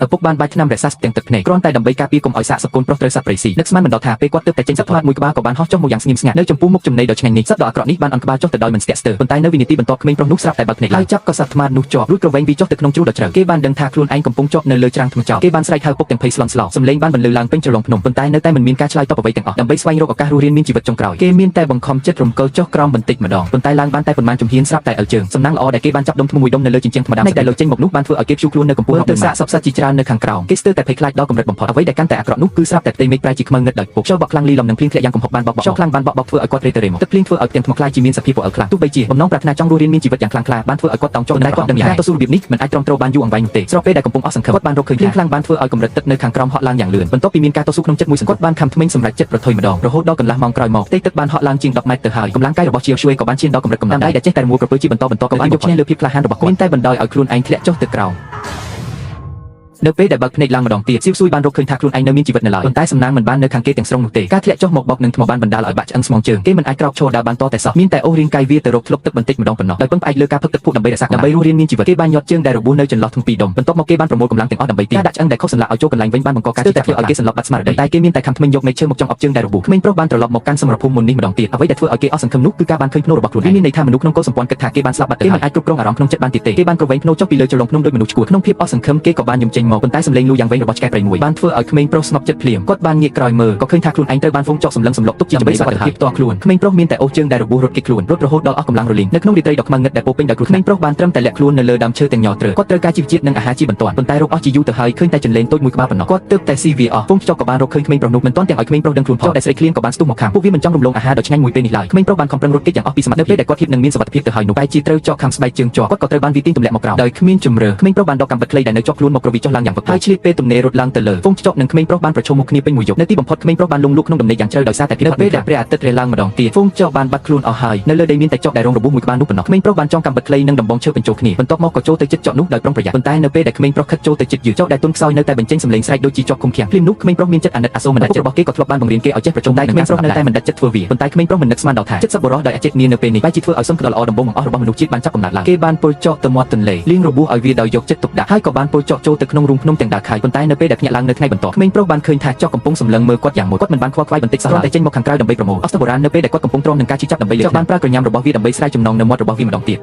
ឪពុកបានបាច់ថ្នាំរក្សាទាំងទឹកភ្នែកគ្រាន់តែដើម្បីការពារកុំឲ្យសាកសពកូនប្រុសត្រូវសត្វព្រៃស៊ីនឹកស្មានមិនដល់ថាពេលគាត់ទើបតែចេញសត្វខ្លាមួយក្បាលក៏បានហោះចុះមកយ៉ាងស្ងៀមស្ងាត់នៅចំពោះមុខចំណីដ៏ឆ្ងាញ់នេះសត្វដ៏អាក្រក់នេះបានអន់ក្បាលចុះទៅដោយមិនស្ទាក់ស្ទើរប៉ុន្តែនៅវិនាទីបន្ទាប់ក្មេងប្រុសនោះស្រាប់តែបើកភ្នែកហើយចាប់ក៏សត្វថ្មនោះជាប់រួចក្រវែងពីចុះទៅក្នុងជ្រោះដ៏ជ្រៅគេបានដឹងថាខ្លួនឯងកំពុងជាប់នៅលើច្រាំងថ្មចោលគេបានស្រែកហៅពុកទាំងភ័យស្លន់ស្លោសំឡេងបានបន្លឺឡើងពេញជ្រលងភ្នំប៉ុន្តែនៅតែមិនមានការឆ្លើយតបអ្វីទាំងអស់ដើម្បីស្វែងរកឱកាសរស់រានមានជីវិតចុងក្រោយគេមានតែបង្ខំចិត្តរំកិលចុះក្រោមបន្តិចម្ដងប៉ុន្តែឡើងបានតែប៉ុន្មានជំហានស្រាប់តែអិលជើងសំណាងល្អដែលគេបានចាប់ដុំថ្មមួយដុំនៅលើជញ្ជាំងថ្មដាំដែលលើចេញមកនោះបានធ្វើឲ្យគេព្យួរខ្លួននៅកម្ពស់ទៅសាកសពសត្វជាច្រើននៅខាងក្រោមគេស្ទើរតែភ័យខ្លាចដល់កម្រិតបំផុតអ្វីដែលកាន់តែអាក្រក់នោះគឺស្រាប់តែផ្ទៃមេឃប្រែជាខ្មៅងឹតដោយពុកខ្យល់បក់ខ្លាំងលីលំនឹងភ្លៀងធ្លាក់យ៉ាងគំហុកបានបក់ខ្យល់ខ្លាំងបានបក់ធ្វើឲ្យគាត់រេទៅរេមកទឹកភ្លៀងធ្វើឲ្យទាំងថ្មខ្លាយជាមានសភាពរអិលខ្លាំងទោះបីជាបំណងប្រាថ្នាចង់រស់រានមានជីវិតយ៉ាងខ្លាំងក្លាបានធ្វើឲ្យគាត់តោងចុះតែគាត់ដឹងថាតស៊ូរបៀបនេះមិនអាចទ្រាំទ្របានយូរអង្វែងនោះទេស្របពេលដែលកំពុងអស់សង្ឃឹមគាត់បានរកឃើញភ្លៀងខ្លាំងបានធ្វើឲ្យកម្រិតទឹកនៅខាងក្រោមហក់ឡើងយ៉ាងលឿនបន្ទាប់ពីមានការតស៊ូក្នុងចិត្តមួយសង្កត់បានខំថ្មិញសម្រាប់ចិត្តប្រថុយម្ដងរហូតដល់កន្លះម៉ោងក្រោយមកផ្ទៃទឹកបានហក់ឡើងជាង10ម៉ែត្រទៅហើយកម្លាំងកាយរបស់ជាវឆ្វេងក៏បានឈានដល់កម្រិតកំណត់ដែរដែលចេះតែមួលក្រពើជាបន្តក៏បានយកឈ្នះលើភាពក្លាហានរបស់គាត់មានតែបណ្ដោយឲ្យខ្លួនឯងធ្លាក់ចុះទៅក្រោមនៅពេលដែលបើកភ្នែកឡើងម្ដងទៀតសៀវស៊ូយបានរកឃើញថាខ្លួនឯងនៅមានជីវិតនៅឡើយប៉ុន្តែសំណាងមិនបាននៅខាងគេទាំងស្រុងនោះទេការធ្លាក់ចុះមកបោកនឹងថ្មបានបណ្ដាលឲ្យបាក់ឆ្អឹងស្មងជើងគេមិនអាចក្រោកឈរដើរបានតតែសោះមានតែអូសរាងកាយវាទៅរកធ្លុកទឹកបន្តិចម្ដងប៉ុណ្ណោះដោយពឹងផ្អែកលើការផឹកទឹកភក់ដើម្បីរក្សាដើម្បីរស់រានមានជីវិតគេបានញាត់ជើងដែលរបួសនៅចន្លោះធំពីរដុំបន្ទាប់មកគេបានប្រមូលកម្លាំងទាំងអស់ដើម្បីការដាក់ឆ្អឹងដែលខុសសន្លាក់ឲ្យចូលកន្លែងវិញបានបង្កការជឿតែធ្វើឲ្យគេសន្លប់បាត់ស្មារតីតែគេមានតែខំថ្មិញយកមែកឈើមកចង់អបជើងដែលរបួសក្មេងប្រុសបានត្រឡប់មកកាន់សមរភូមិមុននេះម្ដងទៀតអ្វីដែលធ្វើឲ្យគេអស់សង្ឃឹមនោះគឺការបានឃើញភ្នូររបស់ខ្លួនមានន័យថាមនុស្សក្នុងកុលសម្ព័ន្ធគិតថាគេបានស្លាប់បាត់ទៅគេមិនអាចគ្រប់គ្រងអារម្មណ៍ក្នុងចិត្តបានទៀតទេគេបានក្រវែងភ្នូរចុះពីលើជ្រលងភ្នំដោយមនុស្សឈួតក្នុងភាពអស់សង្ឃឹមគេក៏បានយំចេញមកប៉ុន្តែសំឡេងលូយ៉ាងវែងរបស់ឆ្កែព្រៃមួយបានធ្វើឲ្យក្មេងប្រុសស្ងប់ចិត្តភ្លាមគាត់បានងាកក្រោយមើលក៏ឃើញថាខ្លួនឯងត្រូវបានហ្វូងចោកសម្លឹងសម្លុកទុកជាដើម្បីសុខភាពផ្ទាល់ខ្លួនក្មេងប្រុសមានតែអូសជើងដែលរបួសរត់គេចខ្លួនរត់រហូតដល់អស់កម្លាំងរលីងនៅក្នុងរាត្រីដ៏ខ្មៅងឹតដែលពោពេញដោយគ្រោះក្មេងប្រុសបានត្រឹមតែលាក់ខ្លួននៅលើដើមឈើទាំងញ័រទ្រើគាត់ត្រូវការជីវជាតិនិងអាហារជាបន្ទាន់ប៉ុន្តែរកអស់ជាយូរទៅហើយឃើញតែចន្លេងតូចមួយក្បាលប៉ុណ្ណោះគាត់ទើបតែស៊ីវាអស់ហ្វូងចោកក៏បានរកឃើញក្មេងប្រុសនោះមិនទាន់ទាំងឲ្យក្មេងប្រុសដឹងខ្លួនផងតែស្រីឃ្លៀងក៏បានស្ទុះមកខាងពួកវាមិនចង់រំលងអាហារដ៏ឆ្ងាញ់មួយពេលនេះឡើយក្មេងប្រុសបានខំប្រឹងរត់គេចយ៉ាងអស់ពីសមត្ថនៅពេលដែលគាត់ធៀបនឹងមានសុវត្ថិភាពទៅហើយនោះតែជាត្រូវចោកខាងស្បែកជើងជាប់គាត់ក៏ត្រូវបានវាទាញទម្លាក់មកក្រោមដោយគ្មានជំរឿក្មេងប្រុសបានដកកំបិតខ្លីដែលនៅជាប់ខ្លួនមកក្រវីចុះឡើងយ៉ាងវឹកហើយឆ្លៀតពេលទំនេររត់ឡើងទៅលើហ្វូងចោកនិងក្មេងប្រុសបានប្រឈមមុខគ្នាពេញមួយយប់នៅទីបំផុតក្មេងប្រុសបានលងលក់ក្នុងដំណេកយ៉ាងជ្រៅដោយសារតែភាពពេលដែលព្រះអាទិត្យរះឡើងម្ដងទៀតហ្វូងចោកបានបាត់ខ្លួនអស់ហើយនៅលើដីមានតែចោកដែលរងរបួសមួយក្បាលនោះប៉ុណ្ណោះក្មេងប្រុសបានចងកំបិតខ្លីនិងដំបងឈើបញ្ចូលគ្នាបន្ទាប់មកក៏ចូលទៅជិតចោកនោះដោយប្រុងប្រយ័ត្នប៉ុន្តែនៅពេលដែលក្មេងប្រុសខិតចូលទៅជិតយឺចោកដែលទន់ខ្សោយនៅតែបញ្ចេញសំឡេងស្រែកដូចជាចោកឃុំឃាំងភ្លាមនោះក្មេងប្រុសមានចិត្តអាណិតអាសូរមិនដាច់ចិត្តរបស់គេក៏ធ្លាប់បានបង្រៀនគេឲ្យចេះប្រជុំដៃក្មេងប្រុសនៅតែមិនដាច់ចិត្តធ្វើវាប៉ុន្តែក្មេងប្រុសមិននឹកស្មានដល់ថាចិត្តសប្បុរសដោយអចេតនានៅពេលនេះបែរជាធ្វើឲ្យសុំក្តីល្អដំបូងបង្អស់របស់មនុស្សជាតិបានចាប់កំណើតឡើងគេបានពុលចោកទៅមាត់ទន្លេលាងរបួសឲ្យវាដោយយកចិត្តទុកដាក់ហើយក៏បានពុលចោកចូលទៅក្នុងរូងភ្នំទាំងដាខៃប៉ុន្តែនៅពេលដែលភ្ញាក់ឡើងនៅថ្ងៃបន្ទាប់ក្មេងប្រុសបានឃើញថាចោកកំពុងសម្លឹងមើលគាត់យ៉ាងមួយគាត់មិនបានខ្វល់ខ្វាយបន្តិចសោះតែចេញមកខាងក្រៅដើម្បីប្រមូលអស្ចារ្យបុរាណនៅពេលដែលគាត់កំពុងទ្រាំនឹងការជិះចាប់ដើម្បីលើកបានប្រើក្រញាំរបស់វាដើម្បីស្រាយចំណងនៅមាត់របស់វាម្ដងទៀត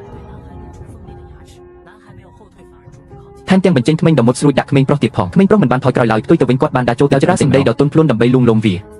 ថែមទាំងបញ្ចេញថ្មិញដ៏មុតស្រួចដាក់ក្មេងប្រុសទៀតផងក្មេងប្រុសមិនបានថយក្រោយឡើយផ្ទុយទៅវិញគាត់បានដាក់ចូលទៅច្រាសសម្ដីដ៏ទន់ភ្លន់ដើម្បីលួងលោមវ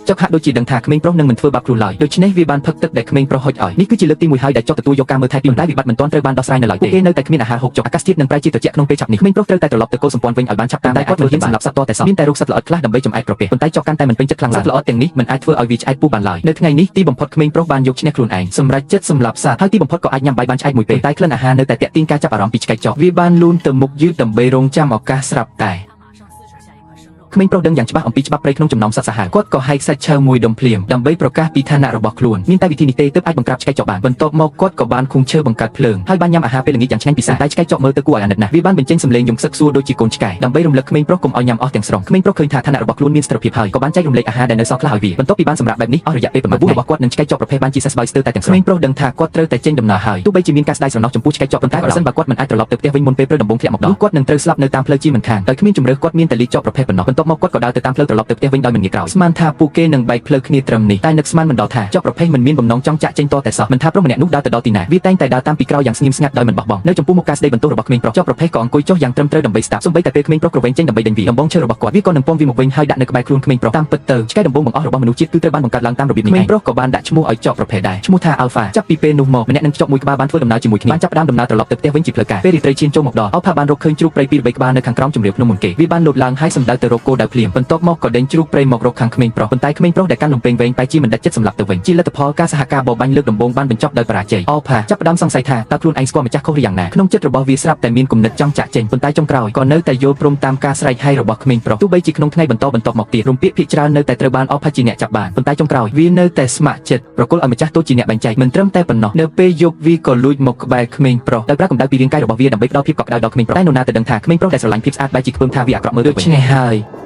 ាចុកហាក់ដូចជាដឹងថាក្មេងប្រុសនឹងមិនធ្វើបាបខ្លួនឡើយដូច្នេះវាបានផឹកទឹកដែលក្មេងប្រុសហុចឲ្យនេះគឺជាលើកទី1ហើយដែលចុកទទួលយកការមើលថែពីប៉ុន្តែវិបត្តិមិនទាន់ត្រូវបានដោះស្រាយនៅឡើយទេគេនៅតែគ្មានអាហារហូបចុកអាកាសធាតុនឹងប្រែជាត្រជាក់ក្នុងពេលឆាប់នេះក្មេងប្រុសត្រូវតែត្រឡប់ទៅកុលសម្ព័ន្ធវិញឲ្យបានឆាប់តាមតែគាត់មិនហ៊ានសម្លាប់សត្វតតែសោះមានតែរូបសត្វល្អិតខ្លះដើម្បីចំអែតក្រពះប៉ុន្តែចុកកាន់តែមិនពេញចិត្តខ្លាំងសត្វល្អិតទាំងនេះមិនអាចធ្វើឲ្យវាឆ្អែតពុះបានឡើយនៅថ្ងៃនេះទីបំផុតក្មេងប្រុសបានយកឈ្នះខ្លួនឯងសម្រាប់ចិត្តសម្លាប់សត្វហើយទីបំផុតក៏អាចញ៉ាំបាយបានឆ្អែតមួយពេលតែក្លិនអាហារនៅតែទាក់ទាញការចាប់អារម្មណ៍ពីឆ្កែចុកវាបានលូនទៅមុខយឺតដើម្បីរងចាំឱកាសស្រាប់តែក្មេងប្រុសដឹងយ៉ាងច្បាស់អំពីច្បាប់ព្រៃក្នុងចំណោមសត្វសាហាវគាត់ក៏ហែកសាច់ឈើមួយដុំភ្លាមដើម្បីប្រកាសពីឋានៈរបស់ខ្លួនមានតែវិធីនេះទេទើបអាចបង្ក្រាបឆ្កែចុកបានបន្ទាប់មកគាត់ក៏បានឃុំឈើបង្កើតភ្លើងហើយបានញ៉ាំអាហារពេលល្ងាចយ៉ាងឆ្ងាញ់ពិសាតែឆ្កែចុកមើលទៅគួរឲ្យអាណិតណាស់វាបានបញ្ចេញសំឡេងយំខ្សឹកសួរដូចជាកូនឆ្កែដើម្បីរំលឹកក្មេងប្រុសកុំឲ្យញ៉ាំអស់ទាំងស្រុងក្មេងប្រុសឃើញថាឋានៈរបស់ខ្លួនមានស្ថិរភាពហើយក៏បានចែករំលែកអាហារដែលនៅសល់ខ្លះឲ្យវាបន្ទាប់ពីបានសម្រាប់បែបនេះអស់រយៈពេលប្រមាណ4របស់គាត់នឹងឆ្កែចុកប្រភេទបានជាសះស្បើយស្ទើរតែទាំងស្រុងក្មេងប្រុសដឹងថាគាត់ត្រូវតែចេញដំណើរហើយទោះបីជាមានការស្ដាយស្រណោះចំពោះឆ្កែចុកប៉ុន្តែប្រសិនបើគាត់មិនអាចត្រឡប់ទៅផ្ទះវិញមុនពេលព្រឹកដំបូងធ្លាក់មកដល់គាត់នឹងត្រូវស្លាប់នៅតាមផ្លូវជាមិនខានដោយគ្មានជំរឿគាត់មានតែលីចុកប្រភេទប៉ុណ្ណោះបន្ទាប់មកគាត់ក៏ដើរទៅតាមផ្លូវត្រឡប់ទៅផ្ទះវិញដោយមិនងាកក្រោយស្មានថាពួកគេនឹងបែកផ្លូវគ្នាត្រឹមនេះតែនឹកស្មានមិនដល់ថាចុកប្រភេទមិនមានបំណងចង់ចាក់ចេញតតែសោះមិនថាប្រុសម្នាក់នោះដើរទៅដល់ទីណាវាតែងតែដើរតាមពីក្រោយយ៉ាងស្ងៀមស្ងាត់ដោយមិនបោះបង់នៅចំពោះមុខការស្ដីបន្ទោសរបស់ក្មេងប្រុសចុកប្រភេទក៏អង្គុយចុះយ៉ាងត្រឹមត្រូវដើម្បីស្ដាប់សូម្បីតែពេលក្មេងប្រុសក្រវែងចេញដើម្បីដេញវាដំបងឈើរបស់គាត់វាក៏នឹងពំវាមកវិញហើយដាក់នៅក្បែរខ្លួនក្មេងប្រុសតាមពិតទៅឆ្កែដំបងបង្អស់របស់មនុស្សជាតិគឺត្រូវបានបង្កើតឡើងតាមរបៀបនេះក្មេងប្រុសក៏បានដាក់ឈ្មោះឲ្យចុកប្រភេទដែរឈ្មោះថា Alpha ចាប់ពីពេលនោះមកម្នាក់នឹងចុកមួយក្បាលបានធ្វើដំណើរជាមួយគ្នាបានចាប់ផ្ដើមដំណើរត្រឡប់ទៅផ្ទះវិញជាផ្លូវការពេលរាត្រីឈានចូលមកដល់ Alpha បានរកឃើញជ្រូកព្រៃពីរបីក្បាលនៅខាងក្រោមជម្រាលភ្នំមុនគេវាបានលោតឡើងហើយសម្ដៅទៅរកគោដៅភ្លាមបន្ទាប់មកក៏ដេញជ្រូកព្រៃមករកខាងក្មេងប្រុសប៉ុន្តែក្មេងប្រុសដែលកាន់លំពេងវែងបែរជាមិនដាច់ចិត្តសម្លាប់ទៅវិញជាលទ្ធផលការសហការបបាញ់លើកដំបូងបានបញ្ចប់ដោយបរាជ័យ Alpha ចាប់ផ្ដើមសង្ស័យថាតើខ្លួនឯងស្គាល់ម្ចាស់ខុសឬយ៉ាងណាក្នុងចិត្តរបស់វាស្រាប់តែមានគំនិតចង់ចាក់ចេញប៉ុន្តែចុងក្រោយក៏នៅតែយល់ព្រមតាមការស្រែកហៅរបស់ក្មេងប្រុសទោះបីជាក្នុងថ្ងៃបន្ទាប់មកទៀតរំពាកភាគច្រើននៅតែត្រូវបាន Alpha ជាអ្នកចាប់បានប៉ុន្តែចុងក្រោយវានៅតែស្ម័គ្រចិត្តប្រគល់ឲ្យម្ចាស់ទូចជាអ្នកបែងចែកមិនត្រឹមតែប៉ុណ្ណោះនៅពេលយប់វាក៏លួចមកក្បែរក្មេងប្រុសដោយប្រើកម្ដៅពីរាងកាយរបស់វាដើម្បីផ្ដល់ភាពកក់ក្ដៅដល់ក្មេងប្រុសតែនរណាទៅដឹងថាក្មេងប្រុសដែលស្រឡាញ់ភាពស្អាតបែរជាខ្ពើមថាវាអាក្រក់មើលដូចនេះហ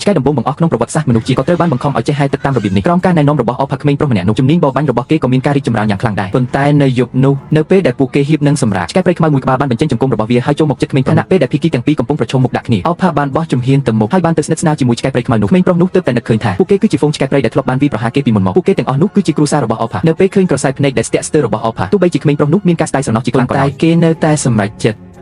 ើយច ឆ្កែដំបងបង្អស់ក្នុងប្រវត្តិសាស្ត្រមនុស្សជាក៏ត្រូវបានបង្ខំឲ្យចេះហែទឹកតាមរបៀបនេះក្រោមការណែនាំរបស់អផាក្មេងប្រុសម្នាក់នោះជំនាញបរបាញ់របស់គេក៏មានការរីកចម្រើនយ៉ាងខ្លាំងដែរប៉ុន្តែនៅយប់នោះនៅពេលដែលពួកគេហៀបនឹងសម្រាប់ឆ្កែព្រៃខ្មៅមួយក្បាលបានបញ្ចេញចង្កូមរបស់វាហើយចូលមកជិតក្មេងខណៈពេលដែលភាគីទាំងពីរកំពុងប្រឈមមុខដាក់គ្នាអផាបានបោះជំហានទៅមុខហើយបានទៅស្និទ្ធស្នាលជាមួយឆ្កែព្រៃខ្មៅនោះក្មេងប្រុសនោះទើបតែនឹកឃើញថាពួកគេគឺជាហ្វូងឆ្កែព្រៃដែលធ្លាប់បានវាយប្រហារគេពីមុនមកពួកគេទាំងអស់នោះគឺជាគ្រួសាររបស់អផានៅពេលឃើញក្រសែភ្នែកដែលស្ទាក់ស្ទើររបស់អផាទោះបីជាក្មេងប្រុសនោះមានការស្ដាយស្រណោះជាខ្លាំងក៏ដោយតែគេនៅតែសម្រេចចិត្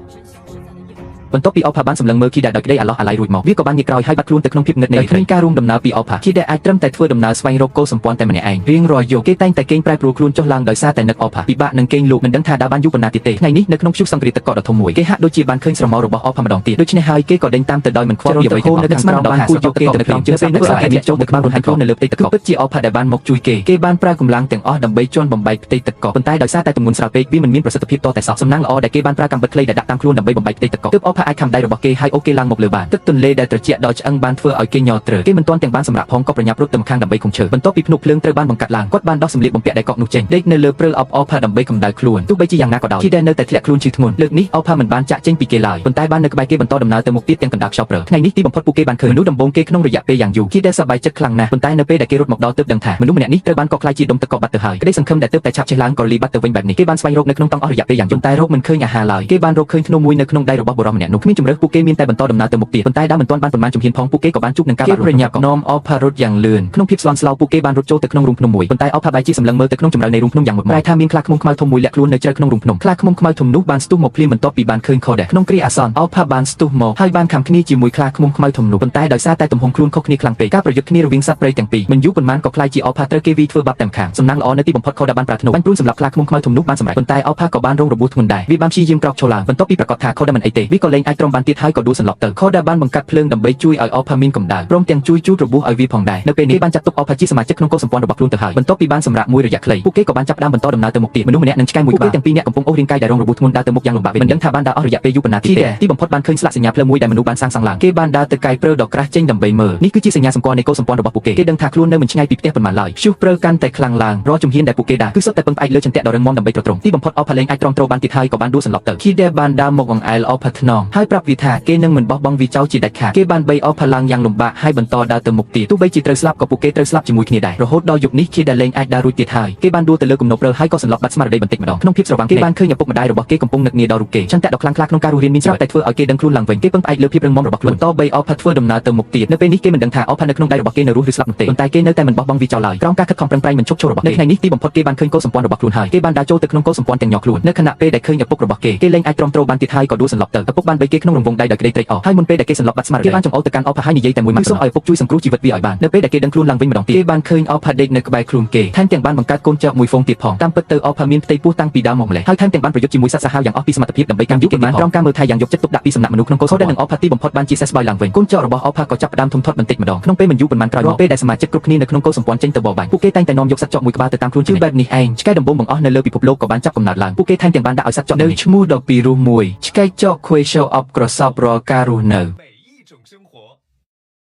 តបន្ទាប់ពីអផាបានសម្លឹងមើលគីដែលដោយក្តីអាឡោះអាល័យរួចមកវាក៏បានងាកក្រោយហើយបាត់ខ្លួនទៅក្នុងភាពងឹតនៃគ្មានការរួមដំណើរពីអផាគីដែលអាចត្រឹមតែធ្វើដំណើរស្វែងរកកូនសម្ព័ន្ធតែម្នាក់ឯងរៀងរាល់យប់គេតែងតែកេងប្រែប្រួលខ្លួនចុះឡើងដោយសារតែនឹកអផាពិបាកនឹងកេងលូកមិនដឹងថាដើរបានយូរប៉ុណ្ណាទៀតទេថ្ងៃនេះនៅក្នុងព្យុះសង្គ្រាមទឹកកកដ៏ធំមួយគេហាក់ដូចជាបានឃើញស្រមោលរបស់អផាម្ដងទៀតដូច្នេះហើយគេក៏ដេញតាមទៅដោយមិនខ្វល់ពីអ្វីទាំងអស់នៅស្មារតីបានគួរយកគេទៅក្នុងជើងពេលនឹកស្អែកចូលទៅក្បាលរហ័សខ្លួននៅលើផ្ទៃទឹកកកពិតជាអផាដែលបានមកជួយគេបានប្រើកម្លាំងទាំងអស់ដើម្បីជន់បំបែកផ្ទៃទឹកកកប៉ុន្តែដោយសារតែទម្ងន់ស្រាលពេកវាមិនមានប្រសិទ្ធភាពតតែសោះសំណាងល្អដែលគេបានប្រើកម្មវិធីខ្លីដែលដាក់តាមខ្លួនដើម្បីបំបែកផ្ទៃទឹកកកទើបអផាអាចខំដៃរបស់គេហើយអូគេឡើងមកលើបានទឹកទន្លេដែលត្រជាក់ដល់ឆ្អឹងបានធ្វើឲ្យគេញ័រទ្រើគេមិនទាន់ទាំងបានសម្រាប់ផងក៏ប្រញាប់រត់ទៅម្ខាងដើម្បីឃុំឈើបន្ទាប់ពីភ្នក់ភ្លើងត្រូវបានបង្កាត់ឡើងគាត់បានដោះសម្លៀកបំពាក់ដែលកក់នោះចេញដេកនៅលើព្រើអបអផាដើម្បីកម្ដៅខ្លួនទោះបីជាយ៉ាងណាក៏ដោយគេដែលនៅតែធ្លាក់ខ្លួនឈឺធ្ងន់លើកនេះអផាមិនបានចាក់ចេញពីគេឡើយប៉ុន្តែបាននៅក្បែរគេបន្តដំណើរទៅមុខទៀតទាំងកណ្ដាលខ្យល់ព្រើថ្ងៃនេះទីបំផុតពួកគេបានឃើញមនុស្សដំបងគេក្នុងរយៈពេលយ៉ាងយូរគេដែលសប្បាយចិត្តខ្លាំងណាស់ប៉ុន្តែនៅពេលដែលគេរត់មកដល់ទើបដឹងថាមនុស្សម្នាក់នេះត្រូវបានកកខ្លាយជាដុំទឹកកកបាត់ទៅហើយក្តីសង្ឃឹមដែលទើបតែឆាប់ចេះឡើងក៏លីបាត់ទៅវិញបែបនេះគេបានស្វែងរកនៅក្នុងតង់អស់រយៈពេលយ៉ាងយូរតែរកមិនឃើញអាហារឡើយគេបានរកឃើញធ្នូមួយនៅក្នុងដៃរបស់បុរសម្នាក់នោះគ្មានជំរើសពួកគេមានតែបន្តដំណើរទៅមុខទៀតប៉ុន្តែដើរមិនទាន់បានប៉ុន្មានជំហានផងពួកគេក៏បានជួបនឹងការបាត់រត់ញាប់នាំអផារត់យ៉ាងលឿនក្នុងភាពស្លន់ស្លោពួកគេបានរត់ចូលទៅក្នុងរូងភ្នំមួយប៉ុន្តែអផាបែរជាសម្លឹងមើលទៅក្នុងជម្រៅនៃរូងភ្នំយ៉ាងមុតមករែថាមានខ្លាឃ្មុំខ្មៅធំមួយលាក់ខ្លួននៅជ្រៅក្នុងរូងភ្នំខ្លាឃ្មុំខ្មៅធំនោះបានស្ទុះមកភ្លាមបន្ទាប់ពីបានឃើញខុសដែរក្នុងគ្រាអាសន្នអផាបានស្ទុះមកហើយបានខំគ្នាជាមួយខ្លាឃ្មុំខ្មៅធំនោះប៉ុន្តែដោយសារតែទំហំខ្លួនខុសគ្នាខ្លាំងពេកការប្រយុទ្ធគ្នារវាងសត្វព្រៃទាំងពីរមិនយូរប៉ុន្មានក៏ខ្លាយជាអផាត្រូវគេវាយធ្វើបាបតែម្ខាងសំណាងល្អនៅទីបំផុតខុសដែលបានប្រាថ្នាបាញ់ព្រួញសម្រាប់ខ្លាឃ្មុំខ្មៅធំនោះបានសម្រេចប៉ុន្តែអផាក៏បានរងរបួសធ្ងន់ដែរវាបានព្យាយាមក្រោកឈរឡើងបន្ទាប់ពីប្រកាសថាខុសដែលមិនអីទេវាក៏លែងអាចទ្រាំបានទៀតហើយក៏ដួលសន្លប់ទៅខុសដែលបានបង្កាត់ភ្លើងដើម្បីជួយឲ្យអផាមានកម្ដៅព្រមទាំងជួយជូតរបួសឲ្យវាផងដែរនៅពេលនេះបានចាត់ទុកអផាជាសមាជិកក្នុងកុលសម្ព័ន្ធរបស់ខ្លួនទៅហើយបន្ទាប់ពីបានសម្រាប់មួយរយៈខ្លីពួកគេក៏បានចាប់ផ្ដើមបន្តដំណើរទៅមុខទៀតមនុស្សម្នាក់និងឆ្កែមួយក្បាលទាំងពីរនាក់កំពុងអូសរាងកាយដែលរងរបួសធ្ងន់ដើរទៅមុខយ៉ាងលំបាកមិនដឹងថាបានដើរអស់រយៈពេលយូរប៉ុណ្ណាទៀតទេទីបំផុតបានឃើញស្លាកសញ្ញាផ្លូវមួយដែលមនុស្សបានសាងសង់ឡើងគេបានដើរទៅកាយព្រើដ៏ក្រាស់ចេញដើម្បីមើលនេះគឺជាសញ្ញាសម្គាល់នៃកុលសម្ព័ន្ធរបស់ពួកគេគេដឹងថាខ្លួននៅមិនឆ្ងាយពីផ្ទះប៉ុន្មានឡើយព្យុះព្រើកាន់តែខ្លាំងឡើងរាល់ជំហានដែលពួកគេដើរគឺសុទ្ធតែពឹងផ្អែកលើចន្ទៈដ៏រឹងមាំដើម្បីទ្រទ្រង់ទីបំផុតអផាលេងអាចទ្រាំទ្របានទៀតហើយក៏បានដួលសន្លប់ទៅឃីដែលបានដើរមកអង្អែលអផាថ្នមហើយប្រាប់វាថាគេនឹងមិនបោះបង់វាចោលជាដាច់ខាតគេបានបីអផាឡើងយ៉ាងលំបាកហើយបន្តដើរទៅមុខទៀតទោះបីជាត្រូវស្លាប់ក៏ពួកគេត្រូវស្លាប់ជាមួយគ្នាដែររហូតដល់យប់នេះឃីដែលលេងអាចដើររួចទៀតហើយគេបានដួលទៅលើគំនរព្រើហើយក៏សន្លប់បាត់ស្មារតីបន្តិចម្ដងក្នុងភាពស្រវាំងគេបានឃើញឪពុកម្ដាយរបស់គេកំពុងនឹកនាដល់រូបគេចន្ទៈដ៏ខ្លាំងក្លាក្នុងការរស់រានមានស្រាប់តែធ្វើឲ្យគេដឹងខ្លួនឡើងវិញគេពឹងផ្អែកលើភាពរឹងមាំរបស់ខ្លួនបន្តបីអផាធ្វើដំណើរទៅមុខទៀតនៅពេលនេះគេមិនដឹងថាអផានៅក្នុងដៃរបស់គេនៅរស់ឬស្លាប់នោះទេប៉ុន្តែគេនៅតែមិនបោះបង់វាចោលឡើយក្រោមការខិតខំប្រឹងប្រែងមិនឈប់ឈររបស់គេនៅថ្ងៃនេះទីបំផុតគេបានឃើញកុលសម្ព័ន្ធរបស់ខ្លួនហើយគេបានដើរចូលទៅក្នុងកុលសម្ព័ន្ធទាំងញ័រខ្លួននៅខណៈពេលដែលឃើញឪពុករបស់គេលែងអាចទ្រាំទ្របានទៀតហើយក៏ដួលសន្លប់ទៅឪពុកបានបីគេក្នុងរង្វង់ដៃដោយក្តីត្រេកអរហើយមុនពេលដែលគេសន្លប់បាត់ស្មារតីគេបានចង្អុលទៅកាន់អផាហើយនិយាយតែមួយម៉ាត់សូមឲ្យឪពុកជួយសង្គ្រោះជីវិតវាឲ្យបាននៅពេលដែលគេដឹងខ្លួនឡើងវិញម្ដងទៀតគេបានឃើញអផាដេកនៅក្បែរខ្លួនគេថែមទាំងបានបង្កើតកូនចៅមួយហ្វូងទៀតផងតាមពិតទៅអផាមានផ្ទៃពោះតាំងពីដើមមកម្ល៉េះហើយថែមទាំងបានប្រយុទ្ធជាមួយសត្វសាហាវយ៉ាងអស់ពីសមត្ថភាពដើម្បីការពារគេបានក្រោមការមើលថែយ៉ាងយកចិត្តទុកដាក់ពីសំណាក់មនុស្សក្នុងកុលដែលនឹងអផាទីបំផុតបានជាសេះស្បើយឡើងវិញកូនចៅរបស់អផាក៏ចាប់ផ្ដើមធំធាត់បន្តិចម្ដងក្នុងពេលមិនយូរប៉ុន្មានក្រោយមកពេលដែលសមាជិកគ្រប់គ្នានៅក្នុងកុលសម្ព័ន្ធចេញទៅបរបាញ់ពួកគេតែងតែនាំយកសត្វចក់មួយក្បាលទៅតាមខ្លួនជឿបែបនេះឯងឆ្កែដំបងបង្អស់នៅលើពិភពលោកក៏បានចាប់កំណើតឡើងពួកគេថែមទាំងបានដាក់ឲ្យសត្វចក់នៅឈ្មោះដ៏ពីរោះមួយឆ្កែចក់ Quail Show Up ក្រសោបរាល់ការរស់នៅ